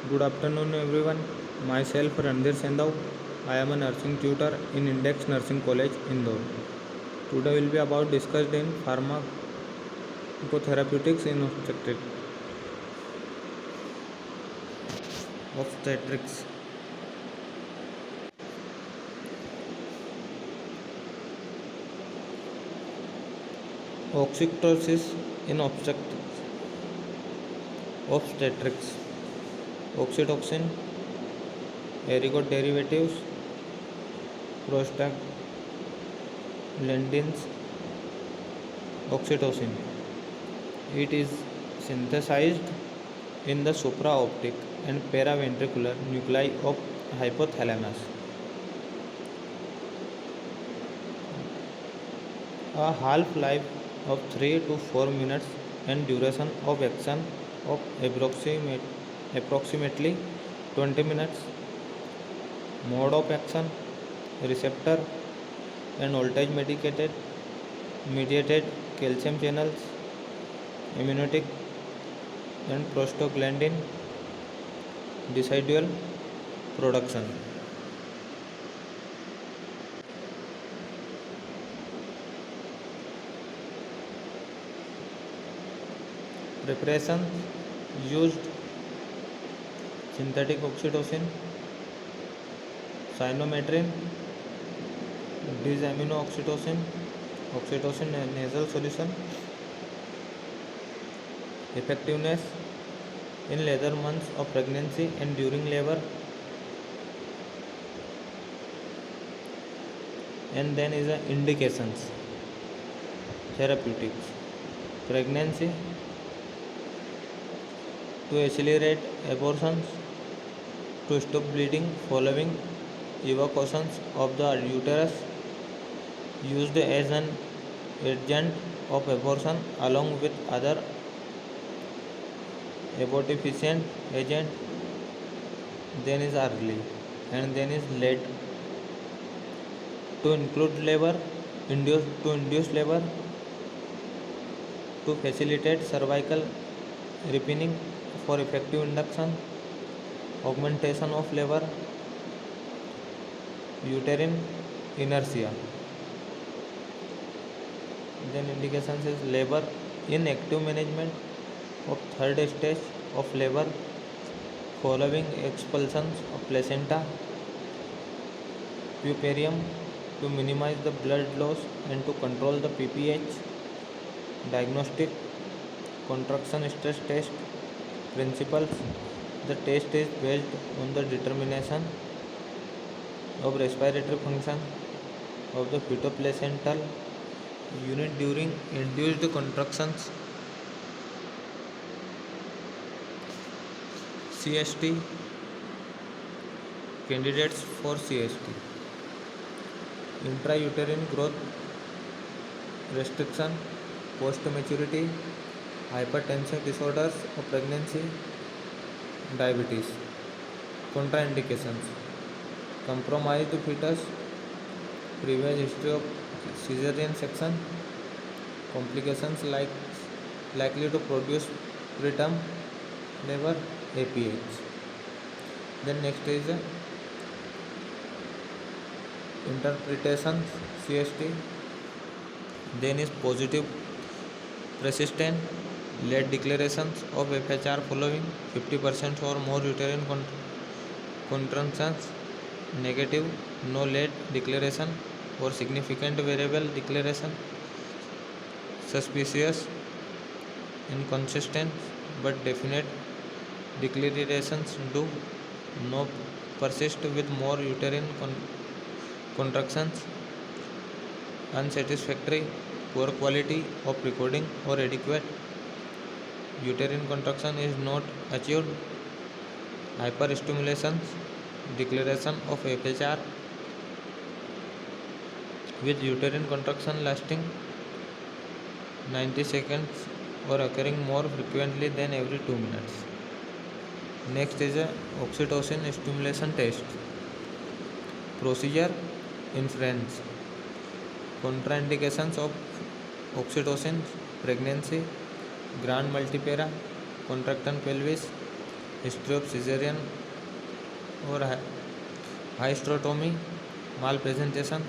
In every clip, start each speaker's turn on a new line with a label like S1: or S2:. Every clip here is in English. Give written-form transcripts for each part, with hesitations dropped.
S1: Good afternoon, everyone. Myself Randir Sendhav. I am a nursing tutor in Index Nursing College, Indore. Today will be about discussed in pharmacotherapeutics in obstetrics. Oxytocin in obstetrics. Oxytocin, ergot derivatives, prostaglandins, oxytocin. It is synthesized in the supraoptic and paraventricular nuclei of hypothalamus. A half-life of 3 to 4 minutes and duration of action of approximately 20 minutes. Mode of action: receptor and voltage mediated calcium channels, amniotic and prostaglandin decidual production. Preparation: used synthetic oxytocin, cyanometrin, disamino oxytocin nasal solution. Effectiveness in later months of pregnancy and during labor. And then is the indications. Therapeutics: pregnancy, to accelerate abortions, to stop bleeding following evacuations of the uterus, used as an agent of abortion along with other abortifacient agent. Then is early, and then is late, to include labor, induce labor, to facilitate cervical repinning for effective induction, augmentation of labor, uterine inertia. Then indications is labor in active management of third stage of labor following expulsions of placenta, puerperium, to minimize the blood loss and to control the PPH. Diagnostic: contraction stress test principles. The test is based on the determination of respiratory function of the fetoplacental unit during induced contractions. CST, candidates for CST: intrauterine growth restriction, post maturity, hypertensive disorders of pregnancy, diabetes. Contraindications: compromised fetus, previous history of cesarean section, complications likely to produce preterm labor, APH. Then next is interpretation, CST. Then is positive persistent late declarations of FHR following 50% or more uterine contractions. Negative, no late declaration or significant variable declaration. Suspicious, inconsistent but definite declarations do no persist with more uterine contractions. Unsatisfactory, poor quality of recording or adequate uterine contraction is not achieved. Hyperstimulation, declaration of FHR with uterine contraction lasting 90 seconds or occurring more frequently than every 2 minutes. Next is a oxytocin stimulation test. Procedure in France. Contraindications of oxytocin: pregnancy, grand multipara, contractant pelvis, history of cesarean or hysterectomy, malpresentation,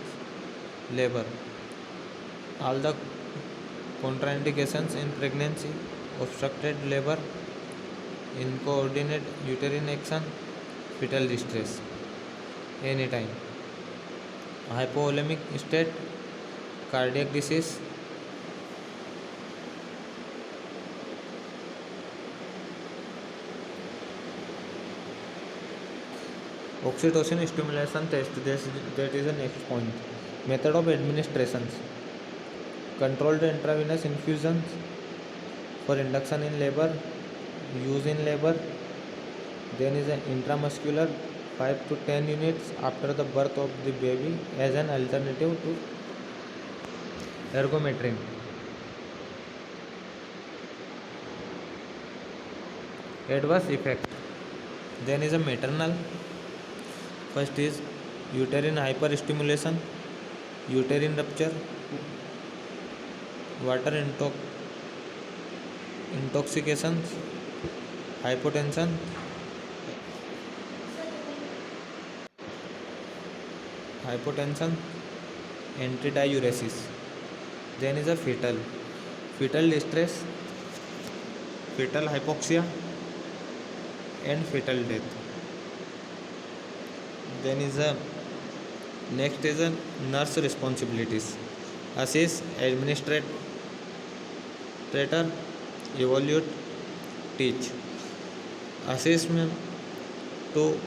S1: labor. All the contraindications in pregnancy, obstructed labor, incoordinate uterine action, fetal distress, anytime, hypovolemic state, cardiac disease, oxytocin stimulation test. That is the next point. Method of administrations: controlled intravenous infusions for induction in labor, use in labor. Then is an intramuscular 5 to 10 units after the birth of the baby as an alternative to ergometrin. Adverse effect. Then is a maternal. First is uterine hyperstimulation, uterine rupture, water intoxications, hypotension, antidiuresis. Then is a fetal distress, fetal hypoxia, and fetal death. Then is a next is a nurse responsibilities: assist, administrator, evaluate, teach. Assessment to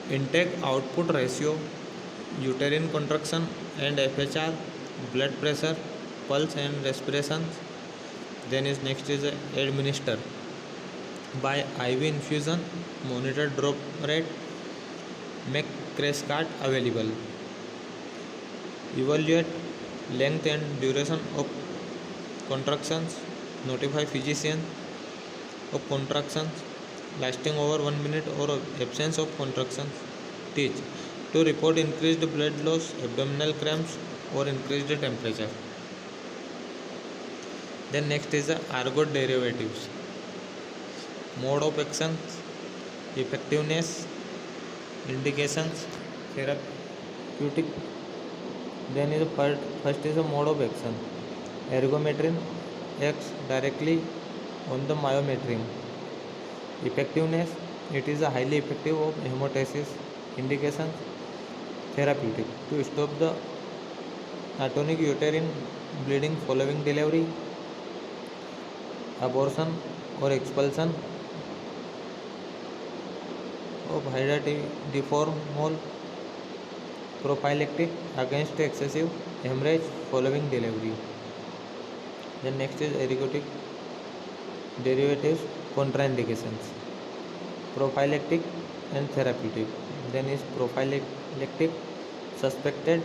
S1: intake output ratio, uterine contraction and FHR, blood pressure, pulse and respiration. Then is next is administer by IV infusion, monitor drop rate, make crash cart available. Evaluate length and duration of contractions, notify physician of contractions lasting over 1 minute or absence of contractions. Teach to report increased blood loss, abdominal cramps or increased temperature. Then next is the ergot derivatives: mode of action, effectiveness, indications, therapeutic. Then is first is a mode of action: ergometrin acts directly on the myometrium. Effectiveness: it is a highly effective of hemostasis. Indications: therapeutic, to stop the atonic uterine bleeding following delivery, abortion or expulsion of hydatidiform, prophylactic against excessive hemorrhage following delivery. Then next is ergotic derivatives, contraindications: prophylactic and therapeutic. Then is prophylactic: suspected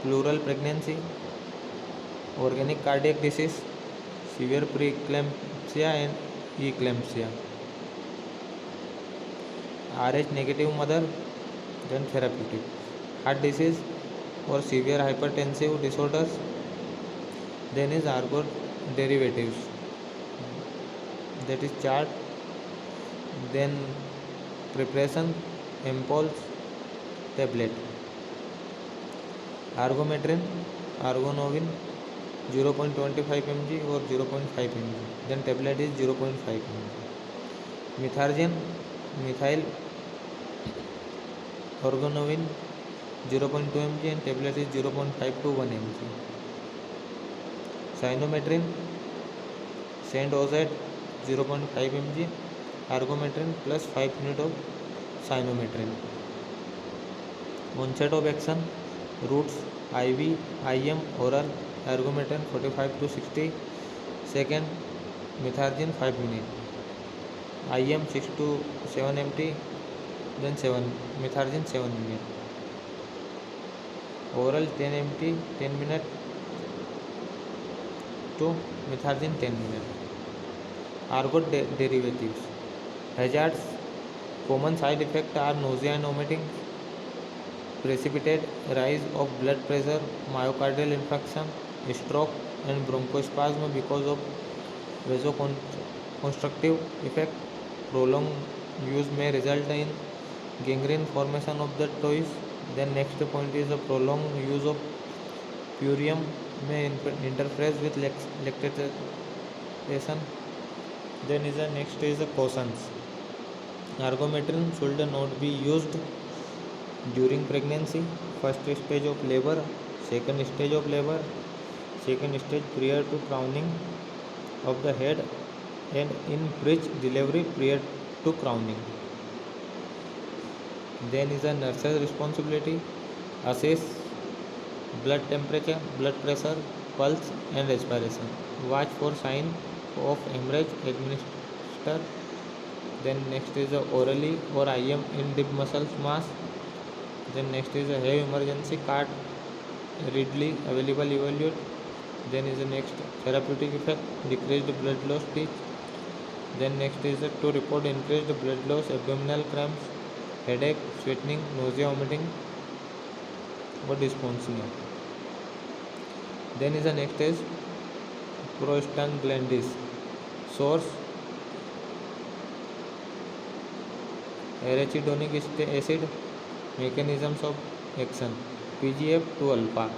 S1: pleural pregnancy, organic cardiac disease, severe preeclampsia and eclampsia, Rh negative mother. Then therapeutic: heart disease or severe hypertensive disorders. Then is ergot derivatives, that is chart. Then preparation: ampoules, tablet. Argometrin, argonovin 0.25 mg or 0.5 mg. Then tablet is 0.5 mg. Methargen, methyl orgonovin 0.2 mg and tablet is 0.5 to 1 mg. Cyanometrin, sandozide 0.5 mg, argometrin plus 5 unit of cyanometrin. Onset of action: routes, IV, IM, oral. Ergometrin 45 to 60 second, methargen 5 minutes. IM 6 to 7 mt, then 7 methargen 7 minutes. Oral 10 mt 10 minutes to methargen 10 minutes. Ergot derivatives. Hazards: common side effects are nausea and vomiting, precipitate rise of blood pressure, myocardial infarction, stroke and bronchospasm because of vasoconstrictive effect, prolonged use may result in gangrene formation of the toes. Then next point is the prolonged use of purium may interfere with lactation. Then is the next is the cautions. Argometrin should not be used during pregnancy, first stage of labor, second stage of labor, second stage prior to crowning of the head, and in pre-delivery prior to crowning. Then is a nurse's responsibility, assess blood temperature, blood pressure, pulse and respiration. Watch for sign of hemorrhage, administer. Then next is orally or IM in deep muscle mass. Then next is a have emergency card readily available evaluate. Then is the next therapeutic effect, decreased blood loss stage. Then next is to report increased blood loss, abdominal cramps, headache, sweating, nausea, vomiting, or dysphonia. Then is the next is prostaglandins. Source arachidonic acid. Mechanisms of action. PGF2 alpha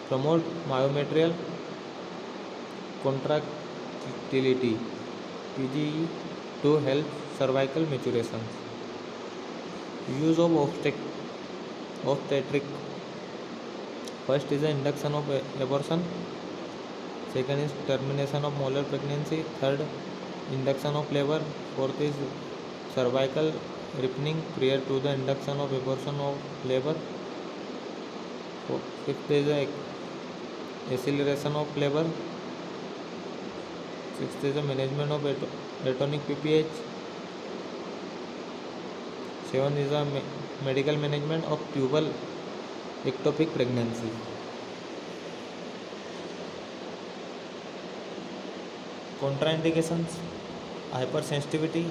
S1: promote myometrial contractility. PGE2 helps cervical maturation. Use of obstetric. First is the induction of abortion. Second is termination of molar pregnancy. Third, induction of labor. Fourth is cervical ripening prior to the induction of abortion of labor. Fifth is the acceleration of labor. Sixth is the management of atonic PPH. Seventh is the medical management of tubal ectopic pregnancy. Contraindications: hypersensitivity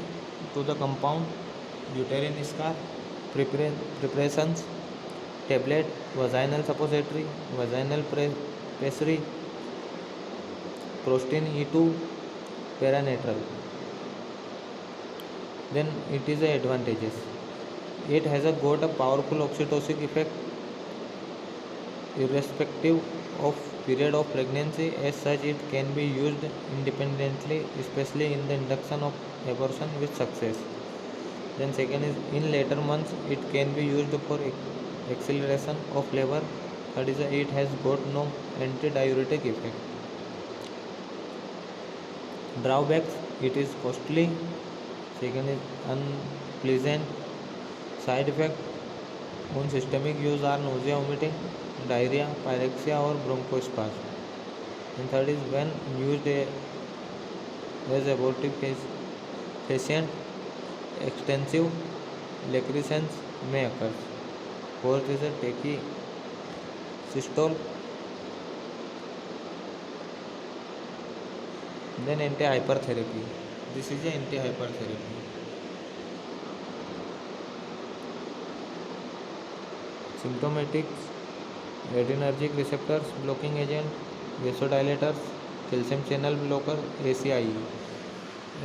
S1: to the compound, uterine scar, preparations, tablet, vaginal suppository, vaginal pessary, prostin E2, paranatral. Then it is the advantages. It has got a powerful oxytocin effect irrespective of period of pregnancy. As such, it can be used independently, especially in the induction of abortion with success. Then second is in later months it can be used for acceleration of labor. Third is it has got no antidiuretic effect. Drawbacks: it is costly. Second is unpleasant. Side effect on systemic use are nausea, vomiting, diarrhea, pyrexia or bronchospasm. And third is when used as abortive patient, extensive lacerations may occur. Fourth is a tachysystole. Then antihypertherapy. This is an antihypertherapy. Symptomatics: adrenergic receptors blocking agent, vasodilators, calcium channel blocker, ACIE.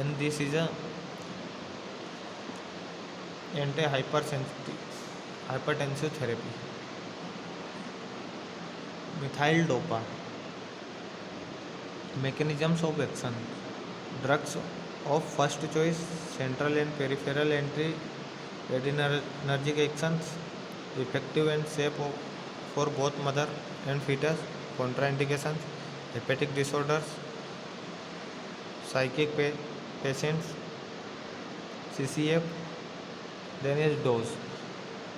S1: And this is a hypertensive therapy. Methyl dopa. Mechanisms of action: drugs of first choice, central and peripheral entry, adrenergic actions, effective and safe for both mother and fetus. Contraindications: hepatic disorders, psychic patients, CCF. Then is dose: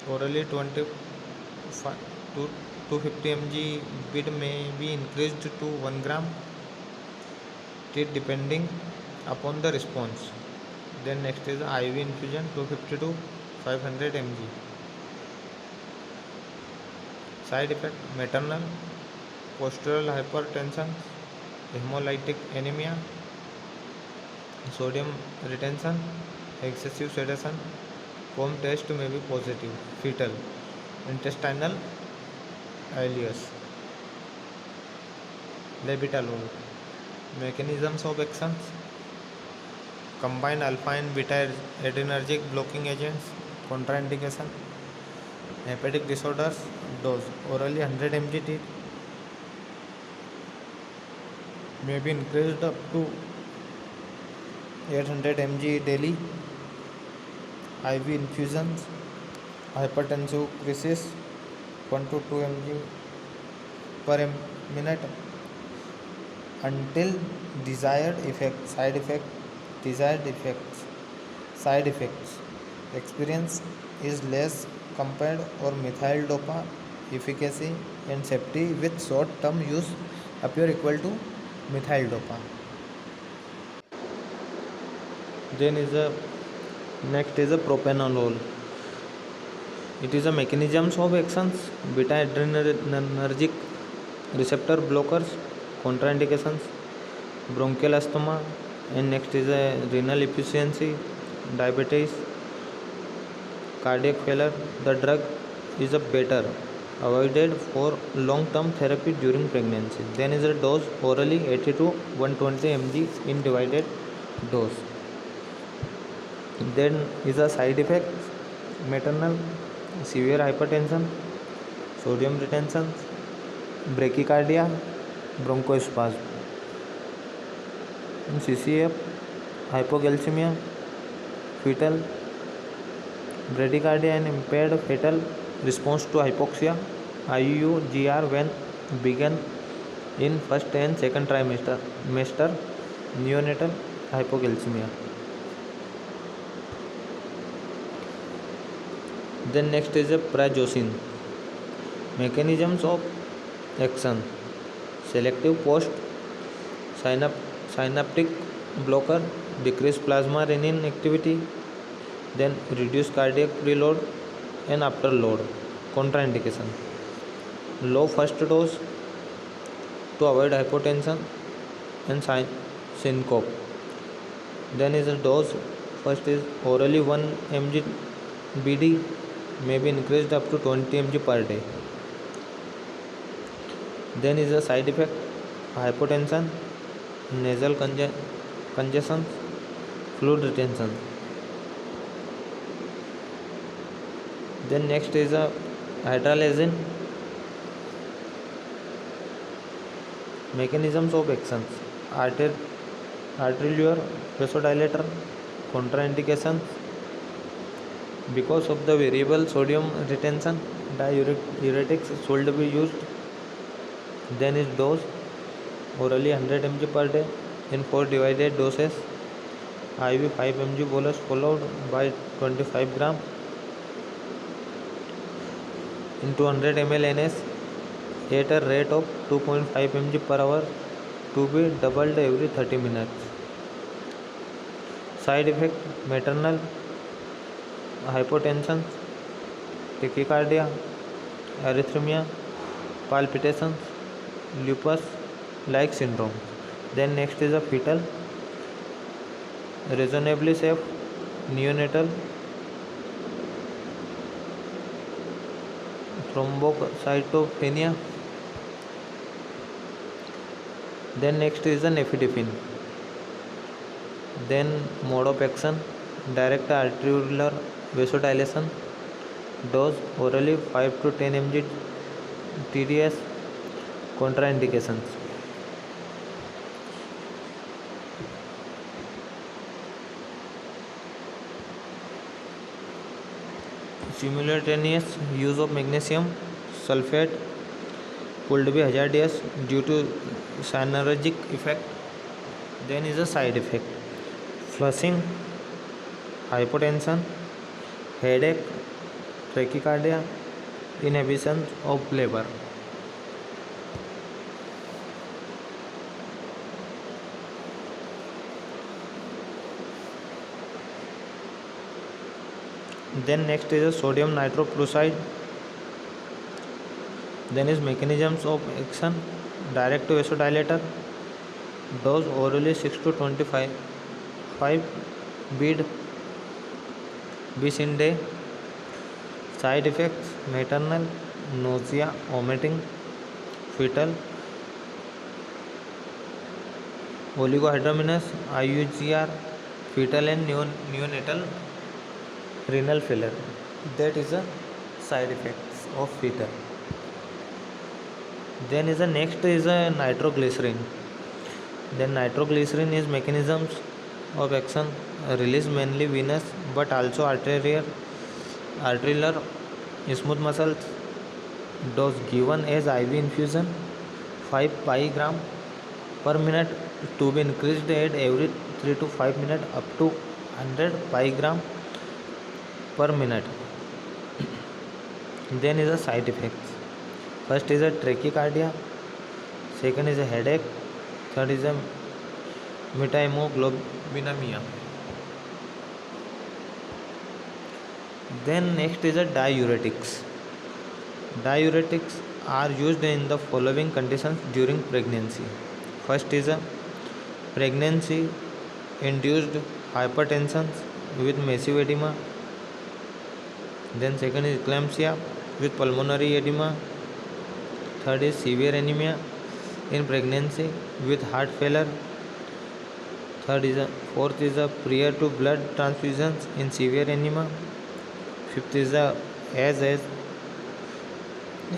S1: orally 25 to 250 mg, bid may be increased to 1 gram depending upon the response. Then next is IV infusion 250 to 500 mg. Side effect: maternal, postural hypertension, hemolytic anemia, sodium retention, excessive sedation. Home test may be positive. Fetal, intestinal ileus, labetalol. Mechanisms of actions: combined alpha and beta adrenergic blocking agents. Contraindication: hepatic disorders. Dose: orally 100 mg may be increased up to 800 mg daily. IV infusions. Hypertensive crisis: 1 to 2 mg per minute until desired effect. Side effects experience is less compared or methyl dopa. Efficacy and safety with short term use appear equal to methyl dopa. Then is a next is a propranolol. It is a mechanisms of actions: beta adrenergic receptor blockers. Contraindications: bronchial asthma, and next is a renal insufficiency, diabetes, cardiac failure. The drug is a better avoided for long-term therapy during pregnancy. Then is a dose: orally 80 to 120 mg in divided dose. Then is a side effects: maternal, severe hypertension, sodium retention, bradycardia, bronchospasm. In CCF, hypoglycemia, fetal bradycardia, and impaired fetal response to hypoxia. IUGR when begun in first and second trimester. Neonatal hypoglycemia. Then next is a prazosin. Mechanisms of action: selective post synaptic blocker, decrease plasma renin activity, then reduce cardiac preload and afterload. Contraindication: low first dose to avoid hypotension and syncope. Then is a dose: first is orally 1 mg BD may be increased up to 20 mg per day. Then is a side effect: hypotension, nasal congestion, fluid retention. Then next is a hydralazine. Mechanisms of actions: arterial vasodilator. Contraindications: because of the variable sodium retention, diuretics should be used. Then is dose: orally 100 mg per day in 4 divided doses. IV 5 mg bolus followed by 25 gram into 100 ml NS at a rate of 2.5 mg per hour to be doubled every 30 minutes. Side effect: maternal hypotension, tachycardia, arrhythmia, palpitations, lupus like syndrome. Then next is a fetal, reasonably safe, neonatal thrombocytopenia. Then next is an epinephrine. Then mode of action: direct arteriolar vasodilation. Dose: orally 5 to 10 mg TDS. Contraindications: simultaneous use of magnesium sulfate could be hazardous due to synergic effect. Then is a side effect: flushing, hypotension, headache, tachycardia, inhibition of labor. Then next is a sodium nitroprusside. Then is mechanisms of action: direct vasodilator. Dose: orally 6 to 25 beads in day. Side effects: maternal, nausea, vomiting, fetal, oligohydramnios, IUGR fetal and neonatal renal failure. That is a side effects of fetal. Then is the next is a nitroglycerin. Then nitroglycerin is mechanisms of action released mainly venous but also arterial smooth muscles. Dose given as IV infusion 5 pi-gram per minute to be increased at every 3 to 5 minutes up to 100 pi-gram per minute. Then is a side effects. First is a tachycardia, second is a headache, third is a methemoglobinemia. Then next is a diuretics. Diuretics are used in the following conditions during pregnancy. First is a pregnancy induced hypertension with massive edema. Then second is eclampsia with pulmonary edema. Third is severe anemia in pregnancy with heart failure. Fourth is a prior to blood transfusions in severe anemia. Fifth is a as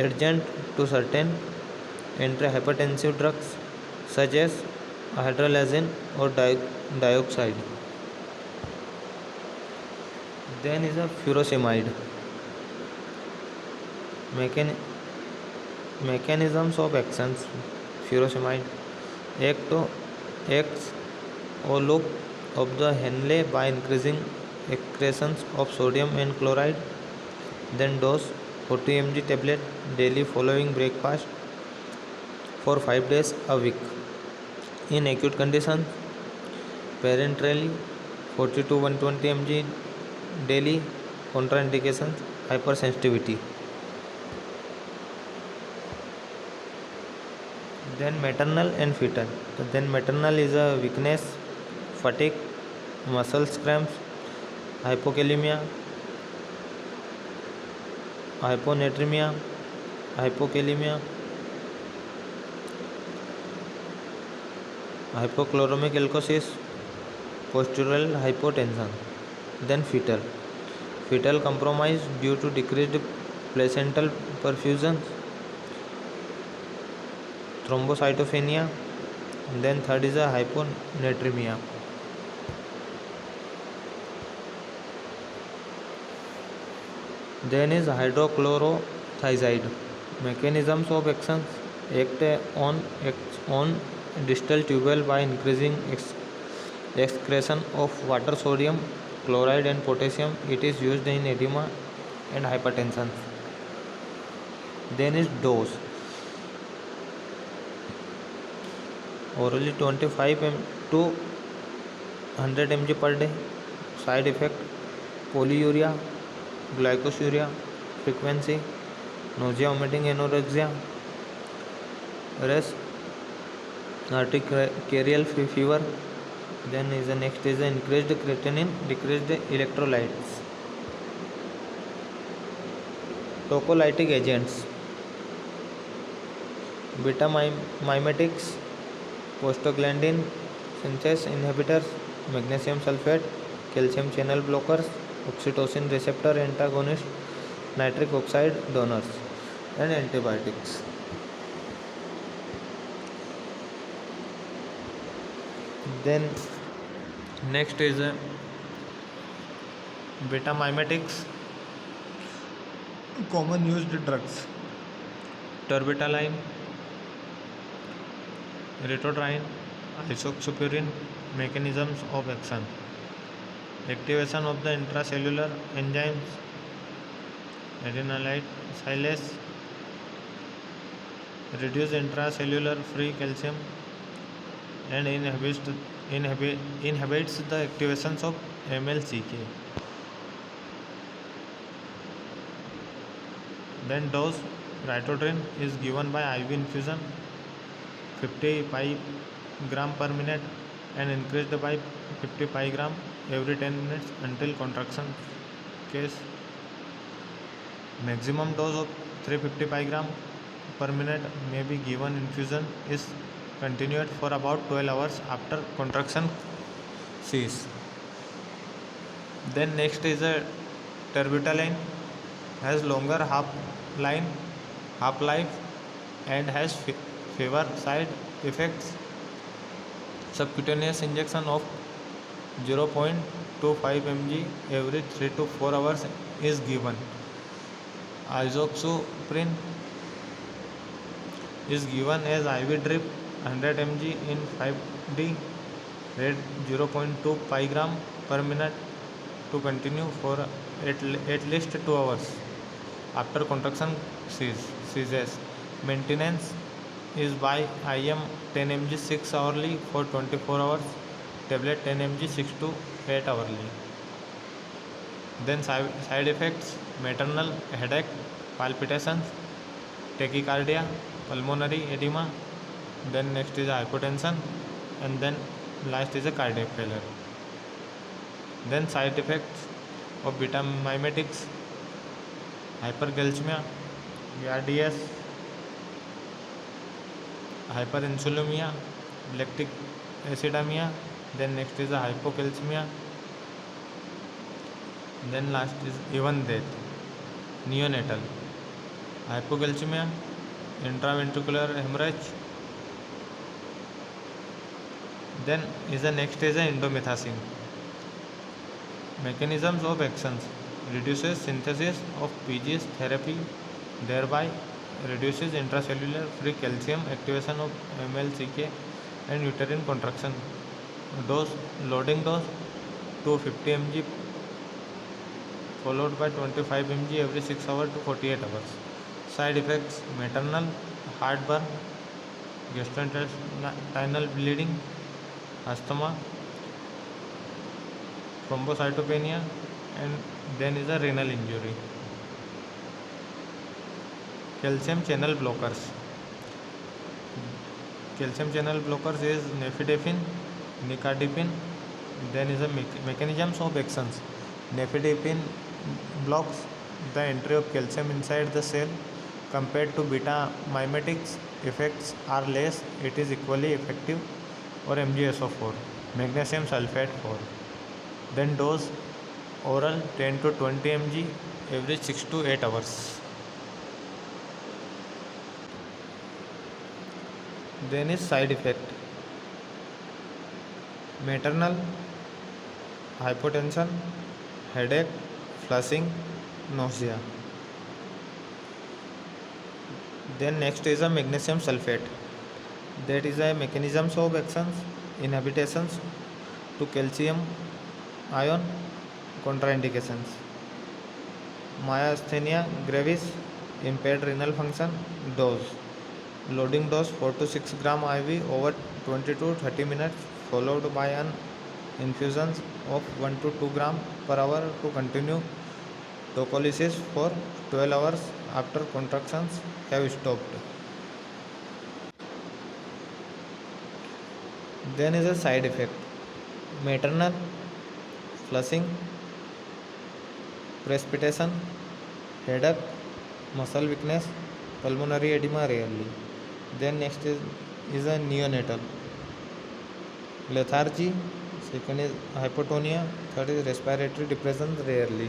S1: adjunct to certain antihypertensive drugs such as hydralazine or dioxide. Then is a furosemide. Mechanisms of actions. Furosemide acts or loop of the Henle by increasing excretions of sodium and chloride. Then dose 40 mg tablet daily following breakfast for 5 days a week. In acute conditions, parenterally 40 to 120 mg daily. Contraindications hypersensitivity. Then maternal and fetal. Then maternal is a weakness, fatigue, muscle cramps, hypokalemia, hyponatremia, hypokalemia, hypochloremic alkalosis, postural hypotension. Then fetal compromise due to decreased placental perfusion, thrombocytopenia. Then third is a hyponatremia. Then is hydrochlorothiazide. Mechanisms of action act on distal tubule by increasing excretion of water, sodium, chloride and potassium. It is used in edema and hypertension. Then is dose. Orally 25 to 100 mg per day. Side effect polyuria, glycosuria, frequency, nausea, vomiting, anorexia, rash, urticarial fever. Then is the next is the increased creatinine, decreased electrolytes. Tocolytic agents, beta mimetics, prostaglandin synthase inhibitors, magnesium sulfate, calcium channel blockers, oxytocin receptor antagonists, nitric oxide donors, and antibiotics. Then next is beta mimetics, common used drugs, terbutaline, ritodrine, isoxapurin. Mechanisms of action: activation of the intracellular enzymes adenylate silase, reduce intracellular free calcium, and inhibits the activations of MLCK. Then dose ritodrine is given by IV infusion 50 pi-gram per minute and increased by 50 pi-gram every 10 minutes until contraction case. Maximum dose of 350 pi-gram per minute may be given. Infusion is continued for about 12 hours after contraction cease. Then next is a terbutaline, has longer half life and has fewer side effects. Subcutaneous injection of 0.25 mg every 3 to 4 hours is given. Isoxaprine is given as IV drip 100 mg in 5D rate 0.2 gram per minute to continue for at least 2 hours after contraction ceases. Maintenance is by IM 10 mg 6 hourly for 24 hours, tablet 10 mg 6 to 8 hourly. Then side effects: maternal headache, palpitations, tachycardia, pulmonary edema. Then next is hypotension, and then last is a cardiac failure. Then side effects of beta mimetics: hypercalcemia, ARDS, hyperinsulinemia, lactic acidemia. Then next is a hypocalcemia. Then last is even death. Neonatal hypocalcemia, intraventricular hemorrhage. Then is the next is a indomethacin. Mechanisms of actions: reduces synthesis of PGS therapy, thereby reduces intracellular free calcium activation of MLCK and uterine contraction. Loading dose 250 mg followed by 25 mg every 6 hours to 48 hours. Side effects: maternal heartburn, gastrointestinal bleeding, asthma, thrombocytopenia, and then is a renal injury. Calcium channel blockers. Calcium channel blockers is nifedipine, nicardipine. Then is a mechanisms of actions. Nifedipine blocks the entry of calcium inside the cell. Compared to beta mimetics, effects are less. It is equally effective or MgSO4. Magnesium sulfate 4. Then dose oral 10 to 20 mg every 6 to 8 hours. Then is side effect: maternal hypotension, headache, flushing, nausea. Then next is a magnesium sulfate. That is a mechanisms of actions: inhibitations to calcium ion, contraindications: myasthenia gravis, impaired renal function. Dose: loading dose 4 to 6 gram IV over 20 to 30 minutes followed by an infusion of 1 to 2 gram per hour to continue tocolysis for 12 hours after contractions have stopped. Then is a side effect: maternal flushing, precipitation, headache, muscle weakness, pulmonary edema rarely. Then next is a neonatal lethargy. Second is hypotonia. Third is respiratory depression rarely.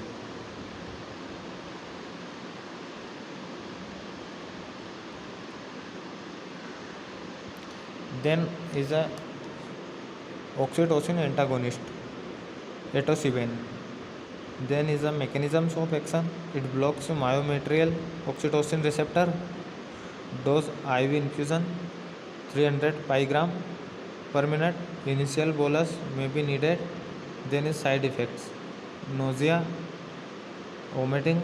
S1: Then is a oxytocin antagonist, atosiban. Then is a mechanisms of action: it blocks myometrial oxytocin receptor. Dose IV infusion 300 gram per minute. Initial bolus may be needed. Then is side effects: nausea, vomiting,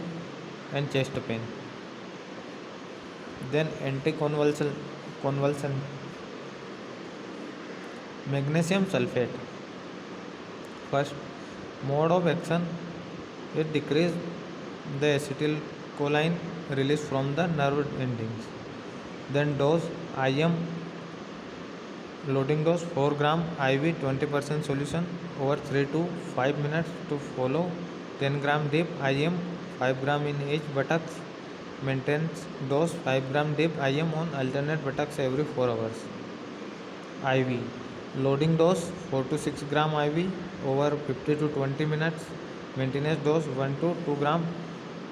S1: and chest pain. Then convulsion. Magnesium sulfate. First mode of action: it decreases the acetylcholine release from the nerve endings. Then dose IM, loading dose 4 gram IV 20% solution over 3 to 5 minutes to follow. 10 gram dip IM 5 gram in each buttocks. Maintenance dose 5 gram dip IM on alternate buttocks every 4 hours. IV, loading dose 4 to 6 gram IV over 50 to 20 minutes Maintenance dose 1 to 2 gram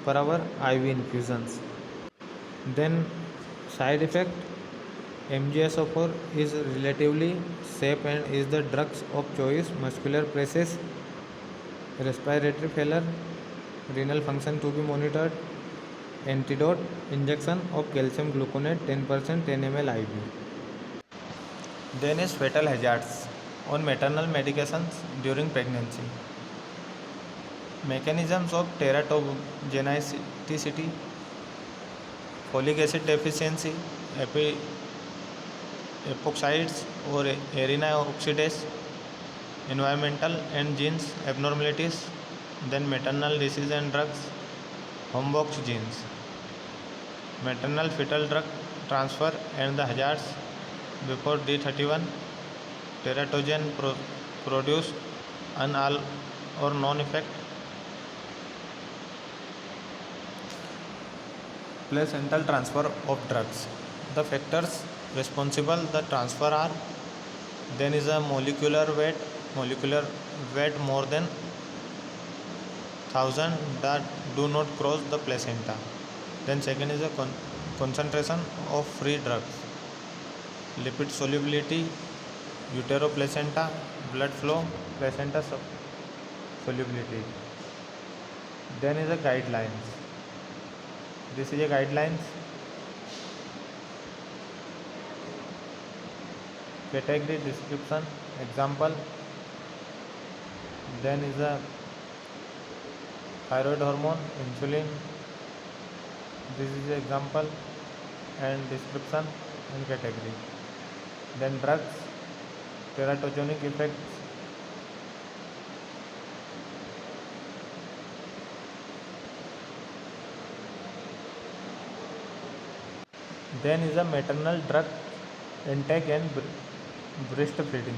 S1: per hour IV infusions. Then side effect, MgSO4 is relatively safe and is the drugs of choice. Muscular pressures, respiratory failure, renal function to be monitored. Antidote, injection of calcium gluconate 10% 10 ml IV. Then is fatal hazards on maternal medications during pregnancy. Mechanisms of teratogenicity, folic acid deficiency, epoxides or arena oxidase, environmental and genes abnormalities, then maternal disease and drugs, homebox genes, maternal fetal drug transfer and the hazards before D31, teratogen produce an all or non effect. Placental transfer of drugs. The factors responsible the transfer are, then is a molecular weight more than 1000 that do not cross the placenta. Then second is a concentration of free drugs, lipid solubility, uteroplacenta, blood flow, placenta solubility. Then is a guidelines. This is a guidelines. Category description, example. Then is a thyroid hormone, insulin. This is the example and description and category. Then drugs, teratogenic effects. Then is a maternal drug intake and breastfeeding.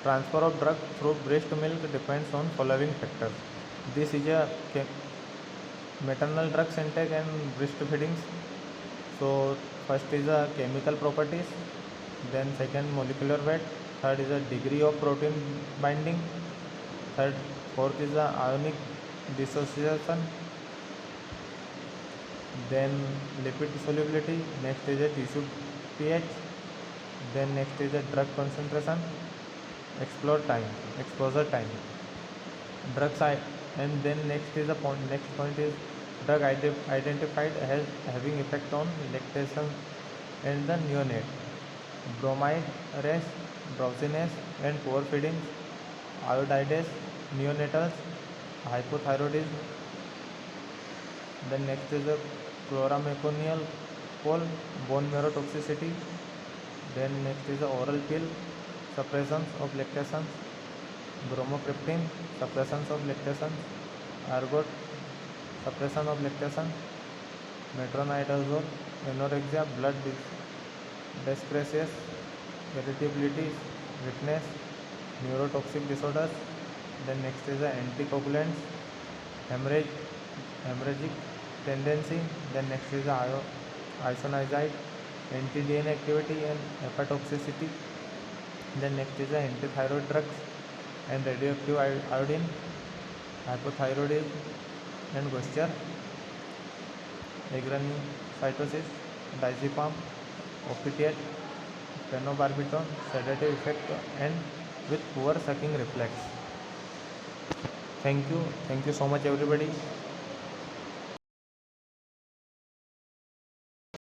S1: Transfer of drug through breast milk depends on following factors. This is a maternal drugs intake and breastfeeding. So first is a chemical properties, then second molecular weight, third is a degree of protein binding, fourth is a ionic dissociation, then lipid solubility, next is a tissue pH, then next is a drug concentration, exposure time, drugs and then next point is drug identified as having effect on lactation and the neonate, bromide rash, drowsiness and poor feeding, iodides, neonatals, hypothyroidism. Then next is a chlorameconial pole, bone marrow toxicity. Then next is the oral pill, suppression of lactation, bromocriptine, suppression of lactation, ergot, suppression of lactation, metronidazole, anorexia, blood dyscrasias, irritability, weakness, neurotoxic disorders. Then next is the anticoagulants, hemorrhagic tendency. Then next is the isoniazide, anti-DNA activity and hepatotoxicity. Then next is the antithyroid drugs and radioactive iodine, hypothyroidism and goitre, agranulocytosis, diazepam, opiate, phenobarbital, sedative effect and with poor sucking reflex. Thank you so much everybody.